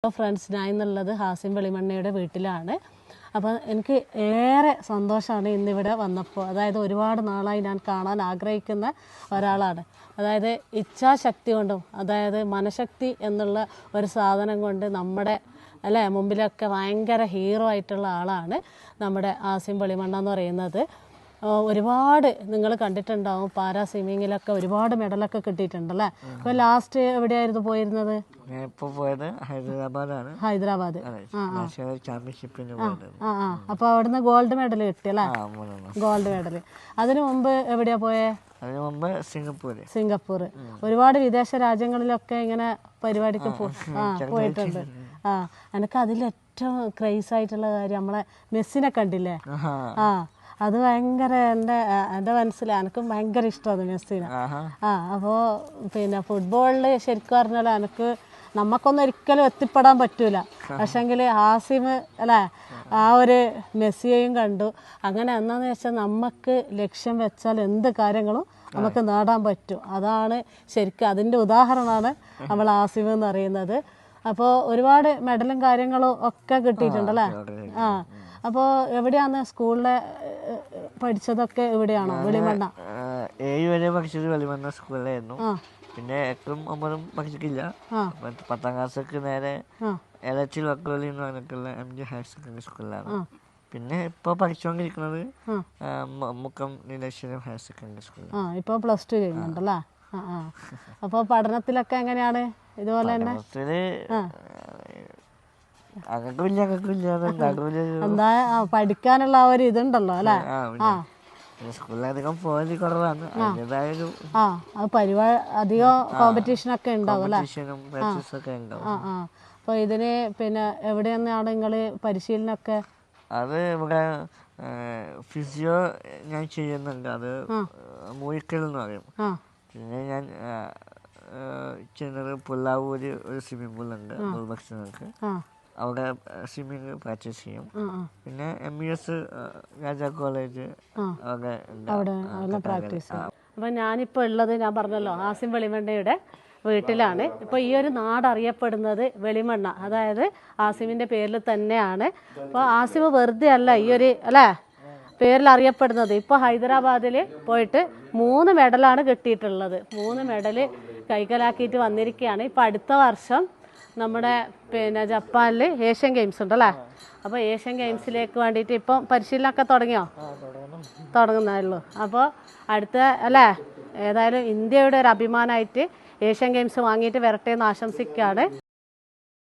Friends, ഞാൻ എന്നുള്ളത് ഹാസിം വെളിമണ്ണയുടെ വീട്ടിലാണ്. അപ്പോൾ എനിക്ക് ഏറെ സന്തോഷമാണ് ഇന്നിവിടെ വന്നപ്പോൾ. അതായത് ഒരുപാട് നാളായി ഞാൻ കാണാൻ ആഗ്രഹിക്കുന്ന ഒരാളാണ്. അതായത് ഇച്ഛാശക്തി കൊണ്ടും അതായത് മനഃശക്തി എന്നുള്ള ഒരു സാധനം കൊണ്ട് നമ്മുടെ മുമ്പിലൊക്കെ ഭയങ്കര ഹീറോ ആയിട്ടുള്ള ആളാണ് നമ്മുടെ ഹാസിം വെളിമണ്ണ എന്ന് പറയുന്നത്. ഒരുപാട് നിങ്ങൾ കണ്ടിട്ടുണ്ടാവും, പാരാ സ്വിമ്മിങ്ങിലൊക്കെ ഒരുപാട് മെഡലൊക്കെ കിട്ടിയിട്ടുണ്ടല്ലേ. ഇപ്പോൾ ലാസ്റ്റ് എവിടെയായിരുന്നു പോയിരുന്നത്? ഹൈദരാബാദ്. അപ്പോൾ അവിടുന്ന് ഗോൾഡ് മെഡൽ കിട്ടിയല്ലേ? Gold medal. അതിനു മുമ്പ് എവിടെയാ പോയേ? സിംഗപ്പൂർ. ഒരുപാട് വിദേശ രാജ്യങ്ങളിലൊക്കെ ഇങ്ങനെ പരിപാടിക്ക് പോയിട്ടുണ്ട്. എനിക്ക് അതിൽ ഏറ്റവും ക്രേസ് ആയിട്ടുള്ള കാര്യം നമ്മളെ മെസ്സിനെ കണ്ടില്ലേ? അത് ഭയങ്കര എൻ്റെ മനസ്സിൽ എനിക്കും ഭയങ്കര ഇഷ്ടമാണ് മെസ്സിനെ. അപ്പോൾ പിന്നെ ഫുട്ബോളിൽ ശരിക്കും പറഞ്ഞാൽ എനിക്ക് നമുക്കൊന്നും ഒരിക്കലും എത്തിപ്പെടാൻ പറ്റൂല. പക്ഷെങ്കിൽ ഹാസിം ആ ഒരു മെസ്സിയെയും കണ്ടു. അങ്ങനെ എന്താണെന്ന് വെച്ചാൽ നമുക്ക് ലക്ഷ്യം വെച്ചാൽ എന്ത് കാര്യങ്ങളും നമുക്ക് നേടാൻ പറ്റും. അതാണ് ശരിക്കും അതിൻ്റെ ഉദാഹരണമാണ് നമ്മൾ ഹാസിം എന്ന് പറയുന്നത്. അപ്പോൾ ഒരുപാട് മെഡലും കാര്യങ്ങളും ഒക്കെ കിട്ടിയിട്ടുണ്ടല്ലേ? അപ്പോൾ എവിടെയാണ് സ്കൂളിലെ പഠിച്ചതൊക്കെ? എവിടെയാണോ? വെളിമണ്ണ. 7 വരെ പഠിച്ചത് വെളിമണ്ണ സ്കൂളിലായിരുന്നു. പിന്നെ 8ഉം 9ഉം പഠിച്ചിട്ടില്ല. 10ാം ക്ലാസ്സൊക്കെ നേരെ എലച്ചിൽ വക്കോലി എന്ന് പറഞ്ഞിട്ടുള്ള MG ഹയർ സെക്കൻഡറി സ്കൂളിലാണ്. പിന്നെ ഇപ്പോൾ പഠിച്ചുകൊണ്ടിരിക്കുന്നത് മുക്കം നീലേശ്വരം ഹയർ സെക്കൻഡറി സ്കൂളിൽ. ഇപ്പോൾ +2 ചെയ്യുന്നുണ്ടല്ലേ? അപ്പോൾ പഠനത്തിലൊക്കെ എങ്ങനെയാണ്? ഇതുപോലെ തന്നെ എന്താ പഠിക്കാനുള്ള ആ ഒരു ഇതുണ്ടല്ലോ അല്ലേ? സ്കൂളിലധികം പോയി കുറവാണ്. പരിപാടി അധികം കോമ്പറ്റീഷനൊക്കെ ഉണ്ടാവും അല്ലേ? അപ്പോൾ ഇതിന് പിന്നെ എവിടെ നിന്നാണ് നിങ്ങൾ പരിശീലനമൊക്കെ? അത് ഇവിടെ ഫിസിയോ ഞാൻ ചെയ്യുന്നുണ്ട്. അത് മൂഴിക്കൽ എന്ന് പറയും. പിന്നെ ഞാൻ ചെയ്യുന്നത് പുല്ലാവൂര് ഒരു സ്വിമ്മിംഗ് പൂളുണ്ട് ഭക്ഷണങ്ങൾക്ക്. അവിടെ സ്വിമ്മിങ് പ്രാക്ടീസ് ചെയ്യും. പിന്നെ MES രാജാ കോളേജ് അവിടെ പ്രാക്ടീസ് ചെയ്യും. അപ്പം ഞാനിപ്പോൾ ഉള്ളത് ഞാൻ പറഞ്ഞല്ലോ ഹാസിം വെളിമണ്ണയുടെ വീട്ടിലാണ്. ഇപ്പോൾ ഈ ഒരു നാട് അറിയപ്പെടുന്നത് വെളിമണ്ണ, അതായത് ഹാസിമിൻ്റെ പേരിൽ തന്നെയാണ്. അപ്പോൾ ഹാസിം വെറുതെ അല്ല ഈ ഒരു പേരിൽ അറിയപ്പെടുന്നത്. ഇപ്പോൾ ഹൈദരാബാദിൽ പോയിട്ട് 3 മെഡലാണ് കിട്ടിയിട്ടുള്ളത്. 3 മെഡൽ കൈക്കലാക്കിയിട്ട് വന്നിരിക്കുകയാണ്. ഇപ്പോൾ അടുത്ത വർഷം നമ്മുടെ പിന്നെ ജപ്പാനിൽ ഏഷ്യൻ ഗെയിംസ് ഉണ്ടല്ലേ? അപ്പോൾ ഏഷ്യൻ ഗെയിംസിലേക്ക് വേണ്ടിയിട്ട് ഇപ്പം പരിശീലനമൊക്കെ തുടങ്ങിയോ? തുടങ്ങുന്നേ ഉള്ളൂ. അപ്പോൾ അടുത്ത ഏതായാലും ഇന്ത്യയുടെ ഒരു അഭിമാനമായിട്ട് ഏഷ്യൻ ഗെയിംസ് വാങ്ങിയിട്ട് വരട്ടെ എന്ന് ആശംസിക്കുകയാണ്.